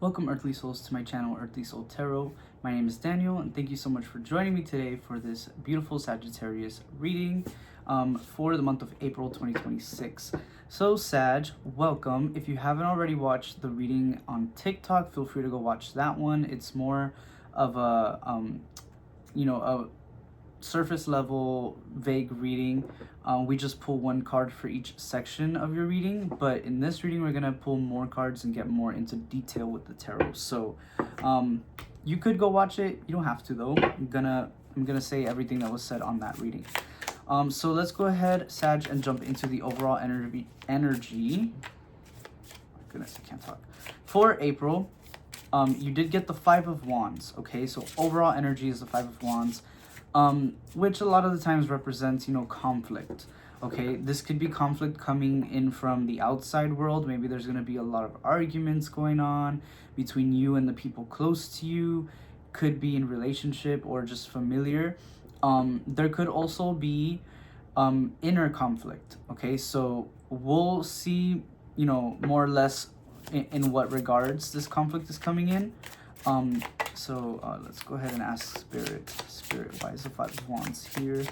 Welcome, Earthly Souls, to my channel, Earthly Soul Tarot. My name is Daniel, and thank you so much for joining me today for this beautiful Sagittarius reading for the month of April 2026. So, Sag, welcome. If you haven't already watched the reading on TikTok, feel free to go watch that one. It's more of a surface level vague reading. We just pull one card for each section of your reading, but in this reading we're gonna pull more cards and get more into detail with the tarot. So you could go watch it, you don't have to though. I'm gonna say everything that was said on that reading. So let's go ahead, Sag, and jump into the overall energy. Goodness, I can't talk. For April, you did get the Five of Wands. Okay, so overall energy is the Five of Wands. Which a lot of the times represents, conflict. Okay, this could be conflict coming in from the outside world. Maybe there's going to be a lot of arguments going on between you and the people close to you. Could be in relationship or just familiar. There could also be inner conflict. Okay, so we'll see, more or less in what regards this conflict is coming in. So let's go ahead and ask Spirit. Spirit, why is the Five of Wands here?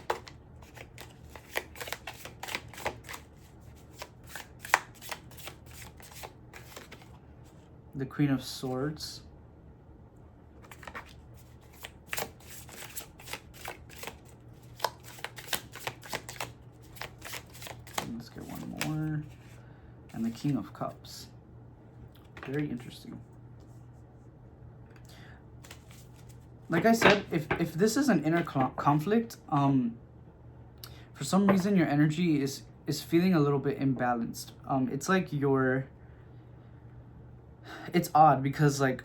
The Queen of Swords. Let's get one more. And the King of Cups. Very interesting. Like I said, if this is an inner conflict, for some reason your energy is feeling a little bit imbalanced. It's like it's odd because, like,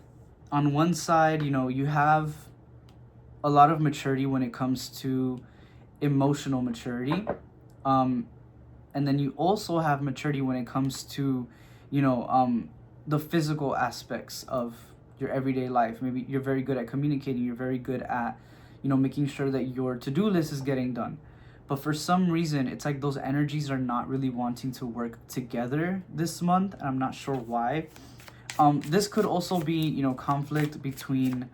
on one side, you have a lot of maturity when it comes to emotional maturity, and then you also have maturity when it comes to, the physical aspects of your everyday life. Maybe you're very good at communicating, you're very good at, making sure that your to-do list is getting done. But for some reason, it's like those energies are not really wanting to work together this month, and I'm not sure why. This could also be, conflict between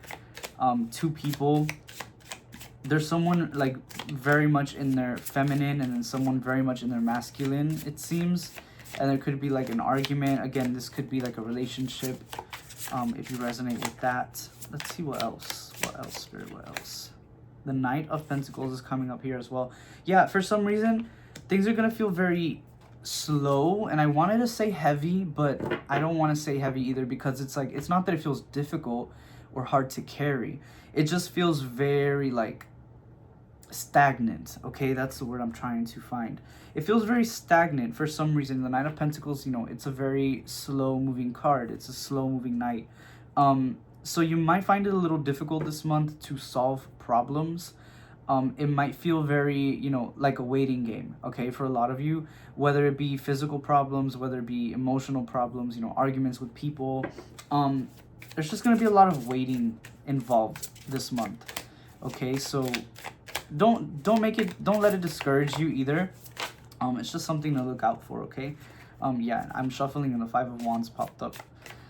two people. There's someone like very much in their feminine and then someone very much in their masculine, it seems. And there could be like an argument. Again, this could be like a relationship. If you resonate with that. Let's see what else. What else, Spirit? What else? The Knight of Pentacles is coming up here as well. Yeah, for some reason, things are going to feel very slow. And I wanted to say heavy, but I don't want to say heavy either, because it's like, it's not that it feels difficult or hard to carry. It just feels very, like, stagnant. Okay, that's the word I'm trying to find. It feels very stagnant for some reason. The Knight of Pentacles, it's a very slow moving card. It's a slow moving knight. So you might find it a little difficult this month to solve problems. It might feel very, like a waiting game, okay, for a lot of you, whether it be physical problems, whether it be emotional problems, arguments with people. There's just going to be a lot of waiting involved this month. Okay, so don't let it discourage you either. It's just something to look out for, okay? Yeah, I'm shuffling and the Five of Wands popped up.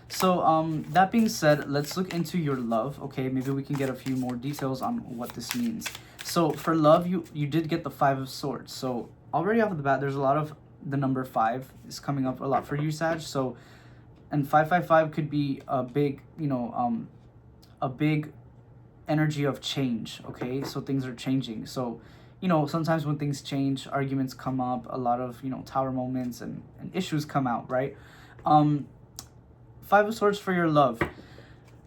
So that being said, let's look into your love, okay? Maybe we can get a few more details on what this means. So for love, you did get the Five of Swords. So already off the bat, there's a lot of the number 5 is coming up a lot for you, Sag. So, and 555 could be a big, a big energy of change, okay? So things are changing. So, sometimes when things change, arguments come up, a lot of, tower moments and issues come out, right? Five of Swords for your love.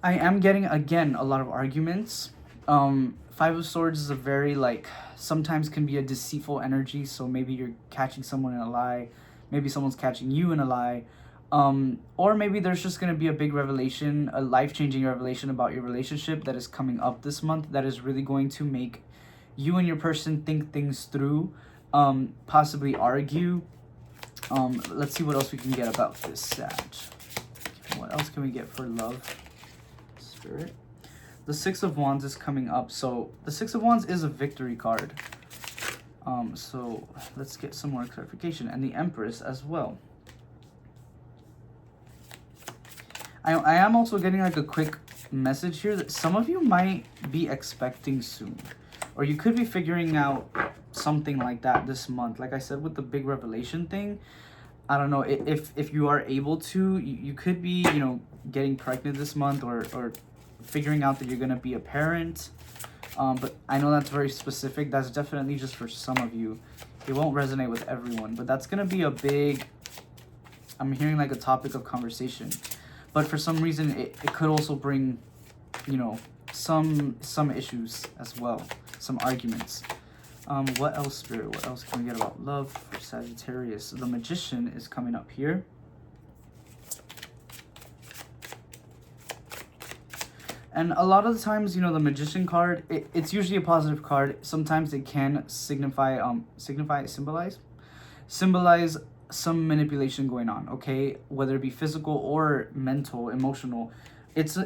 I am getting, again, a lot of arguments. Five of Swords is a very, like, sometimes can be a deceitful energy. So maybe you're catching someone in a lie. Maybe someone's catching you in a lie. Or maybe there's just going to be a big revelation, a life-changing revelation about your relationship that is coming up this month that is really going to make you and your person think things through, possibly argue. Let's see what else we can get about this, Sag. What else can we get for love, Spirit? The Six of Wands is coming up. So the Six of Wands is a victory card. So let's get some more clarification. And the Empress as well. I am also getting like a quick message here that some of you might be expecting soon, or you could be figuring out something like that this month. Like I said, with the big revelation thing, I don't know if you are able to, you could be, you know, getting pregnant this month, or figuring out that you're gonna be a parent. But I know that's very specific. That's definitely just for some of you. It won't resonate with everyone, but that's gonna be a big, I'm hearing like a topic of conversation. But for some reason, it could also bring, you know, some issues as well, some arguments. What else, Spirit? What else can we get about love for Sagittarius? The Magician is coming up here. And a lot of the times, you know, the Magician card, it's usually a positive card. Sometimes it can symbolize some manipulation going on, okay? Whether it be physical or mental, emotional. It's a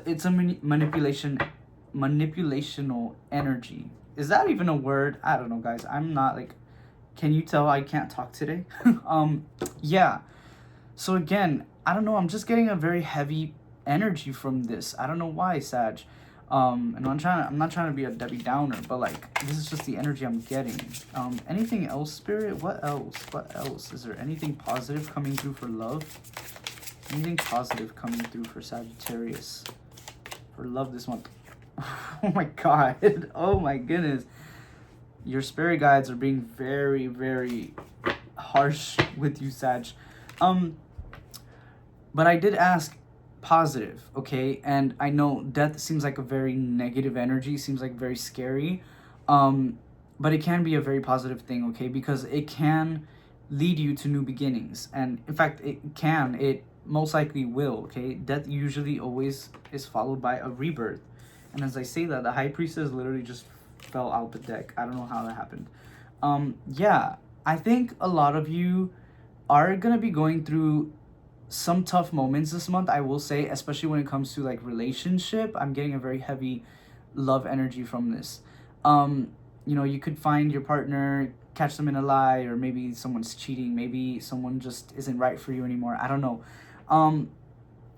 manipulational energy. Is that even a word? I don't know, guys. I'm not like, can you tell I can't talk today? Yeah. So again, I don't know, I'm just getting a very heavy energy from this. I don't know why, Sag. And I'm not trying to be a Debbie Downer, but like, this is just the energy I'm getting. Anything else, Spirit? What else? Is there anything positive coming through for love? Anything positive coming through for Sagittarius? For love this month. Oh my god. Oh my goodness. Your spirit guides are being very, very harsh with you, Sag. But I did ask positive, okay? And I know death seems like a very negative energy, seems like very scary. But it can be a very positive thing, okay? Because it can lead you to new beginnings. And in fact, it most likely will, okay? Death usually always is followed by a rebirth. And as I say that, the High Priestess literally just fell out the deck. I don't know how that happened. Yeah, I think a lot of you are gonna be going through some tough moments this month, I will say, especially when it comes to like relationship. I'm getting a very heavy love energy from this. You know, you could find your partner, catch them in a lie, or maybe someone's cheating, maybe someone just isn't right for you anymore. I don't know. And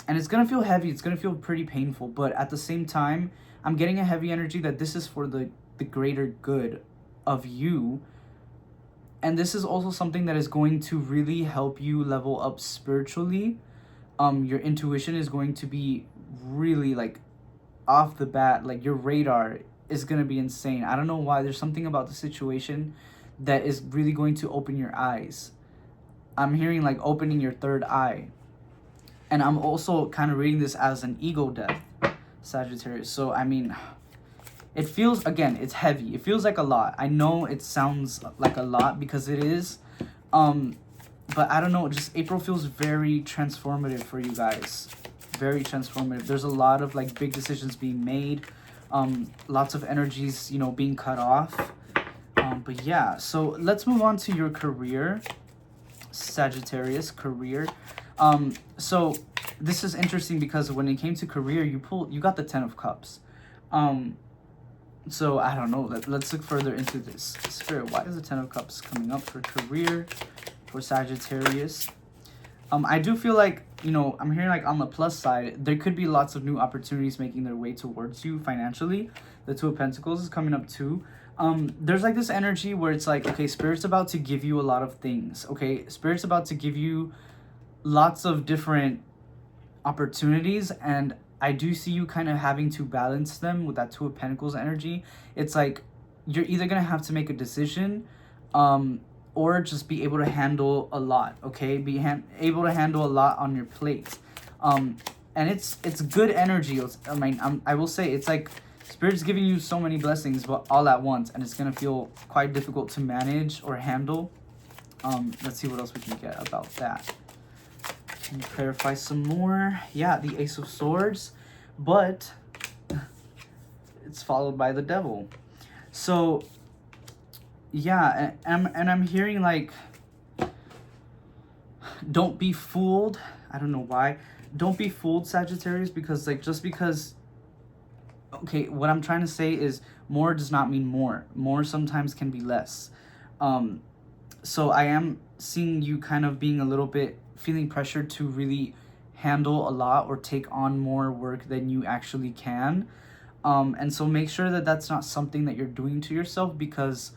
it's gonna feel heavy, it's gonna feel pretty painful, but at the same time, I'm getting a heavy energy that this is for the greater good of you. And this is also something that is going to really help you level up spiritually. Your intuition is going to be really like off the bat, like your radar is gonna be insane. I don't know why. There's something about the situation that is really going to open your eyes. I'm hearing like opening your third eye. And I'm also kind of reading this as an ego death, Sagittarius. So, I mean, it feels, again, it's heavy. It feels like a lot. I know it sounds like a lot because it is. But I don't know, just April feels very transformative for you guys. Very transformative. There's a lot of like big decisions being made. Lots of energies, you know, being cut off. But yeah, so let's move on to your career, Sagittarius, career. So this is interesting because when it came to career, you got the 10 of Cups. So I don't know, let's look further into this. Spirit, why is the 10 of Cups coming up for career for Sagittarius? I do feel like, you know, I'm hearing like on the plus side, there could be lots of new opportunities making their way towards you financially. The 2 of Pentacles is coming up too. There's like this energy where it's like, okay, Spirit's about to give you a lot of things, okay? Spirit's about to give you lots of different opportunities, and I do see you kind of having to balance them with that 2 of Pentacles energy. It's like you're either gonna have to make a decision, or just be able to handle a lot, okay? Able to handle a lot on your plate. And it's good energy. I will say it's like Spirit's giving you so many blessings, but all at once, and it's gonna feel quite difficult to manage or handle. Let's see what else we can get about that. Can you clarify some more? Yeah, the Ace of Swords, but it's followed by the Devil. So yeah, and I'm hearing like, don't be fooled. I don't know why. Don't be fooled, Sagittarius, because like just because, okay, what I'm trying to say is more does not mean more. More sometimes can be less. So I am seeing you kind of being a little bit feeling pressured to really handle a lot or take on more work than you actually can. And so make sure that that's not something that you're doing to yourself, because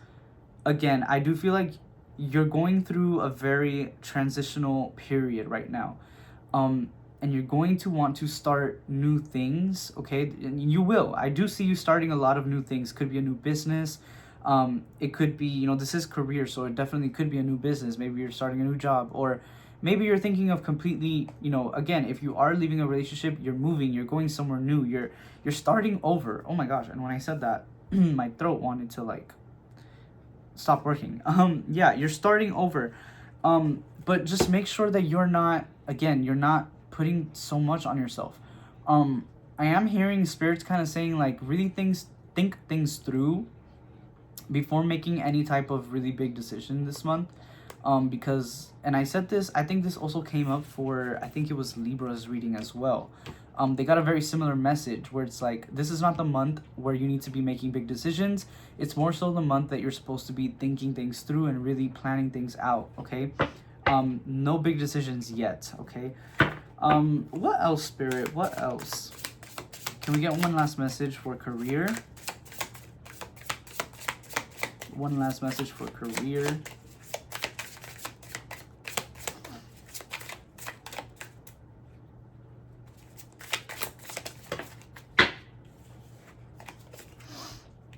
again, I do feel like you're going through a very transitional period right now. And you're going to want to start new things, okay? And you will. I do see you starting a lot of new things. Could be a new business. It could be, this is career, so it definitely could be a new business. Maybe you're starting a new job, or maybe you're thinking of completely, again, if you are leaving a relationship, you're moving, you're going somewhere new, you're starting over. Oh my gosh, and when I said that, my throat wanted to like stop working. Yeah, you're starting over. But just make sure that you're not putting so much on yourself. I am hearing spirits kind of saying like really think things through before making any type of really big decision this month. Because, and I said this, I think this also came up for, I think it was Libra's reading as well. They got a very similar message where it's like, this is not the month where you need to be making big decisions. It's more so the month that you're supposed to be thinking things through and really planning things out, okay? No big decisions yet, okay? What else, Spirit? What else? Can we get one last message for career? One last message for career.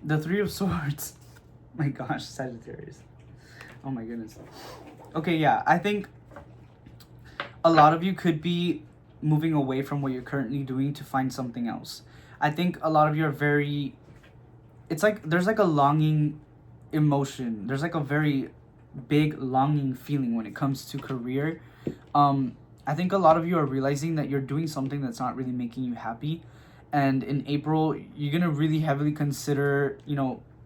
The Three of Swords. My gosh, Sagittarius. Oh my goodness. Okay, yeah, I think a lot of you could be moving away from what you're currently doing to find something else. I think a lot of you are very, it's like there's like a longing emotion. There's like a very big longing feeling when it comes to career. I think a lot of you are realizing that you're doing something that's not really making you happy. And in April, you're going to really heavily consider,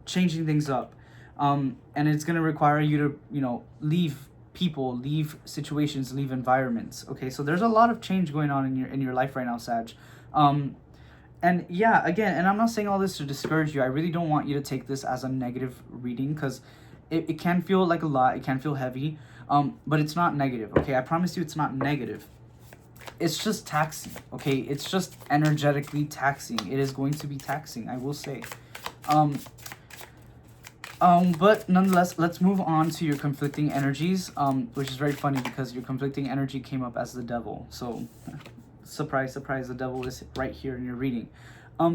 changing things up. And it's going to require you to, leave people, leave situations, leave environments. Okay, so there's a lot of change going on in your life right now, Sag. And yeah, again, and I'm not saying all this to discourage you. I really don't want you to take this as a negative reading, because it can feel like a lot. It can feel heavy, but it's not negative, okay? I promise you it's not negative. It's just taxing, okay? It's just energetically taxing. It is going to be taxing, I will say. But nonetheless, let's move on to your conflicting energies, which is very funny because your conflicting energy came up as the devil. So, surprise, surprise, the devil is right here in your reading.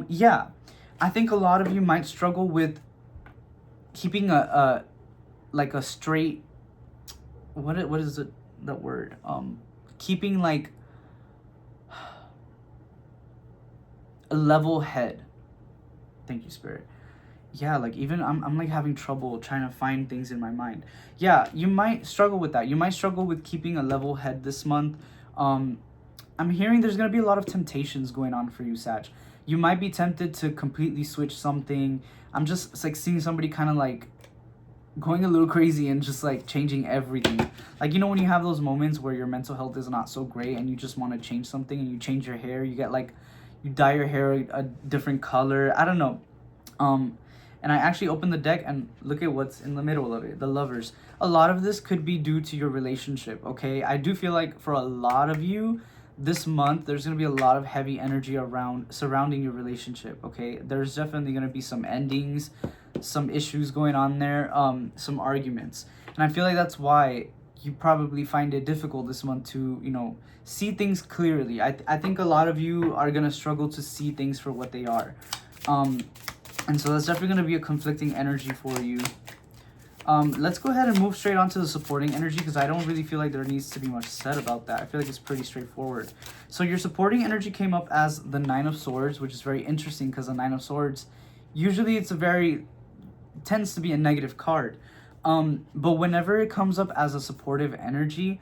Yeah, I think a lot of you might struggle with keeping a straight, what is it, that word? Keeping like a level head. Thank you, Spirit. Yeah, like even I'm like having trouble trying to find things in my mind. Yeah, you might struggle with that. You might struggle with keeping a level head this month. I'm hearing there's going to be a lot of temptations going on for you, Sag. You might be tempted to completely switch something. I'm just like seeing somebody kind of like going a little crazy and just like changing everything. Like, when you have those moments where your mental health is not so great and you just want to change something, and you change your hair, you get like, you dye your hair a different color. I don't know. And I actually opened the deck and look at what's in the middle of it, the Lovers. A lot of this could be due to your relationship, okay? I do feel like for a lot of you, this month, there's going to be a lot of heavy energy surrounding your relationship, okay? There's definitely going to be some endings, some issues going on there, some arguments. And I feel like that's why you probably find it difficult this month to, see things clearly. I think a lot of you are going to struggle to see things for what they are. And so that's definitely going to be a conflicting energy for you. Let's go ahead and move straight on to the supporting energy, because I don't really feel like there needs to be much said about that. I feel like it's pretty straightforward. So your supporting energy came up as the Nine of Swords, which is very interesting because the Nine of Swords, usually tends to be a negative card. But whenever it comes up as a supportive energy,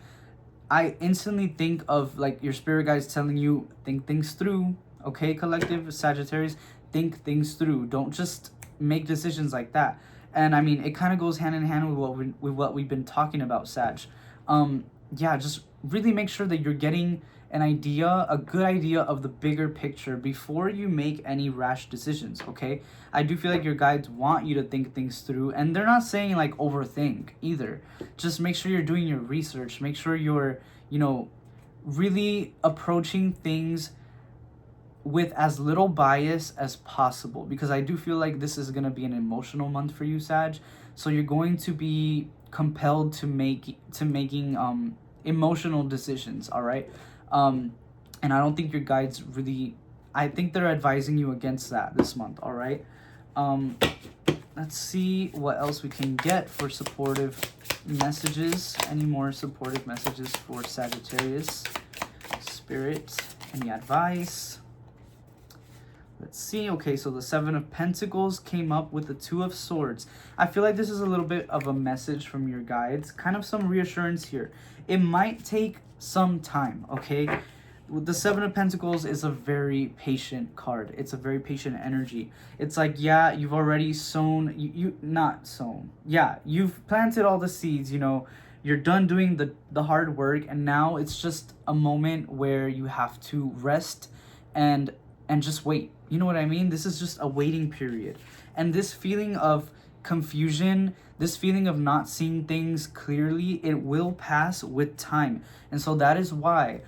I instantly think of like your spirit guides telling you, think things through. Okay, collective Sagittarius, think things through. Don't just make decisions like that. And I mean, it kind of goes hand in hand with what we've been talking about, Sag. Yeah, just really make sure that you're getting a good idea of the bigger picture before you make any rash decisions, okay? I do feel like your guides want you to think things through, and they're not saying like overthink either. Just make sure you're doing your research. Make sure you're, really approaching things with as little bias as possible, because I do feel like this is going to be an emotional month for you, Sag. So you're going to be compelled to making emotional decisions, all right? And I don't think your guides really, I think they're advising you against that this month, all right? um let's see what else we can get for supportive messages. Any more supportive messages for Sagittarius? Spirit, any advice? Let's see. Okay, so the Seven of Pentacles came up with the Two of Swords. I feel like this is a little bit of a message from your guides, kind of some reassurance here. It might take some time, okay? The Seven of Pentacles is a very patient card. It's a very patient energy. It's like, yeah, you've already sown, not sown. Yeah, you've planted all the seeds, you know, you're done doing the hard work, and now it's just a moment where you have to rest and just wait. You know what I mean? This is just a waiting period. And this feeling of confusion, this feeling of not seeing things clearly, it will pass with time. And so that is why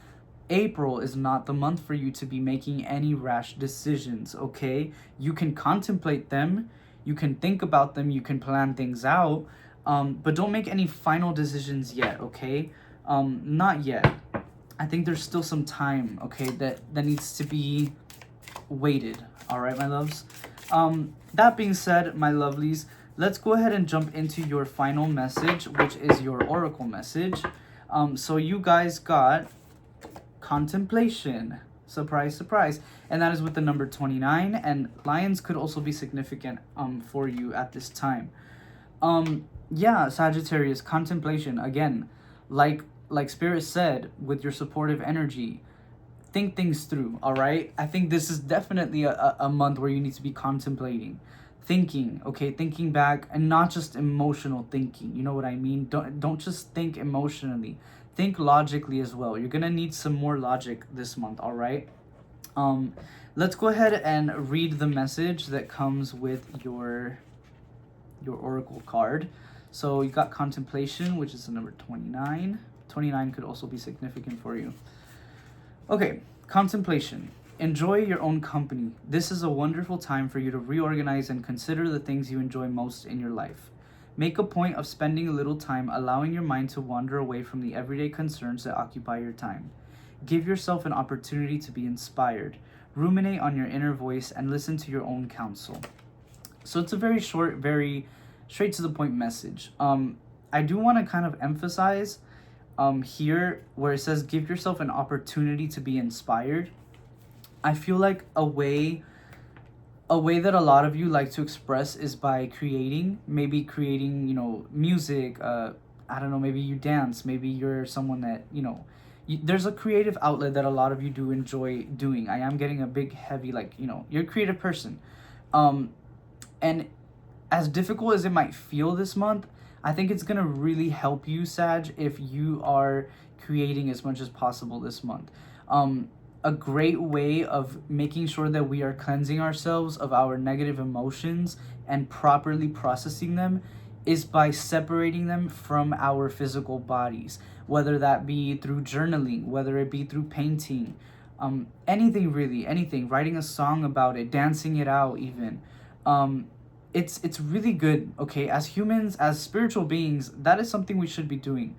April is not the month for you to be making any rash decisions, okay? You can contemplate them, you can think about them, you can plan things out, but don't make any final decisions yet, okay? Not yet. I think there's still some time, okay, that needs to be waited. All right, my loves. That being said, my lovelies, let's go ahead and jump into your final message, which is your oracle message. So you guys got contemplation. Surprise, surprise. And that is with the number 29, and lions could also be significant for you at this time. Yeah, Sagittarius, contemplation. Again, like Spirit said, with your supportive energy, think things through, all right? I think this is definitely a month where you need to be contemplating, thinking, okay, thinking back, and not just emotional thinking. You know what I mean? Don't just think emotionally. Think logically as well. You're gonna need some more logic this month, all right? Let's go ahead and read the message that comes with your oracle card. So you got contemplation, which is the number 29. 29 could also be significant for you. Okay, contemplation. Enjoy your own company. This is a wonderful time for you to reorganize and consider the things you enjoy most in your life. Make a point of spending a little time allowing your mind to wander away from the everyday concerns that occupy your time. Give yourself an opportunity to be inspired. Ruminate on your inner voice and listen to your own counsel. So it's a very short, very straight to the point message. I do want to kind of emphasize here where it says give yourself an opportunity to be inspired. I feel like a way that a lot of you like to express is by creating, you know, music. I don't know, maybe you dance, maybe you're someone that, you know, there's a creative outlet that a lot of you do enjoy doing. I am getting a big heavy, like, you know, you're a creative person. And as difficult as it might feel this month, I think it's gonna really help you, Sag, if you are creating as much as possible this month. A great way of making sure that we are cleansing ourselves of our negative emotions and properly processing them is by separating them from our physical bodies, whether that be through journaling, whether it be through painting, anything really, anything, writing a song about it, dancing it out even. It's really good, okay? As humans, as spiritual beings, that is something we should be doing.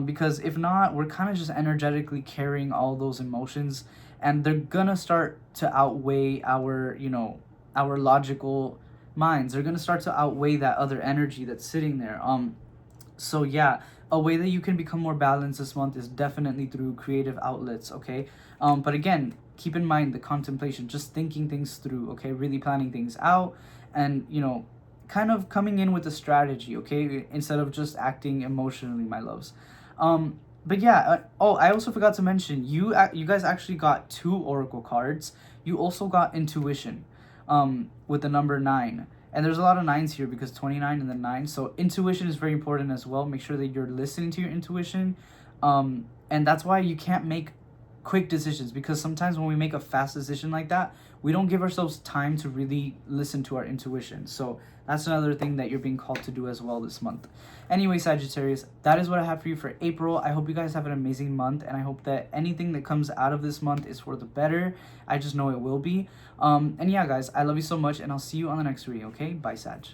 Because if not, we're kind of just energetically carrying all those emotions, and they're gonna start to outweigh our, you know, our logical minds. They're gonna start to outweigh that other energy that's sitting there. So yeah, a way that you can become more balanced this month is definitely through creative outlets, okay? But again, keep in mind the contemplation, just thinking things through, okay? Really planning things out, and, you know, kind of coming in with a strategy, okay, instead of just acting emotionally, my loves. But yeah, oh, I also forgot to mention, you guys actually got 2 oracle cards. You also got intuition, with the number 9, and there's a lot of 9s here because 29 and then 9. So intuition is very important as well. Make sure that you're listening to your intuition, and that's why you can't make quick decisions, because sometimes when we make a fast decision like that, we don't give ourselves time to really listen to our intuition. So that's another thing that you're being called to do as well this month. Anyway, Sagittarius, that is what I have for you for April. I hope you guys have an amazing month, and I hope that anything that comes out of this month is for the better. I just know it will be. And yeah, guys, I love you so much, and I'll see you on the next reading, okay? Bye, Sag.